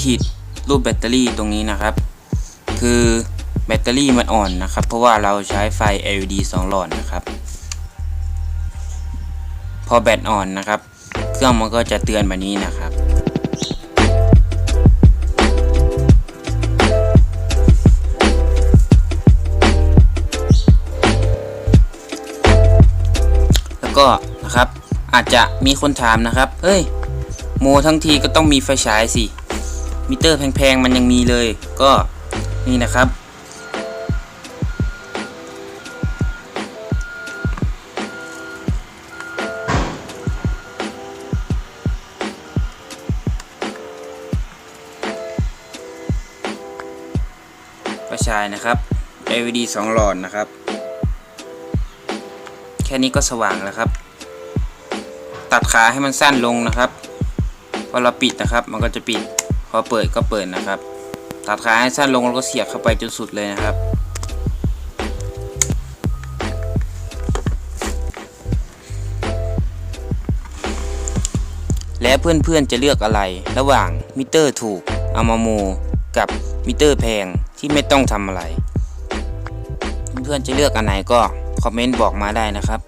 ขีดรูปแบตเตอรี่ตรงนี้นะครับคือแบตเตอรี่มันอ่อนนะครับเพราะว่าเราใช้ไฟ LED 2 หลอดนะครับพอแบตอ่อนนะครับเครื่องมันก็จะเตือนแบบนี้นะครับแล้วก็นะครับอาจจะมีคนถามนะครับเฮ้ยโมทั้งทีก็ต้องมีไฟฉายสิ มิเตอร์แพงๆมันยังมีเลยก็นี่นะครับไฟฉายนะครับ LED 2 หลอดนะครับแค่นี้ก็สว่างแล้วครับตัดขาให้มันสั้นลงนะครับพอเราปิดนะครับมันก็จะปิดพอเปิดก็เปิดนะครับตัดขาให้สั้นลงแล้วก็เสียบเข้าไปจนสุดเลยนะครับและเพื่อนๆจะเลือกอะไรระหว่างมิเตอร์ถูกเอามาโมกับมิเตอร์แพงที่ไม่ต้องทำอะไรเพื่อนๆจะเลือกอันไหนก็คอมเมนต์บอกมาได้นะครับ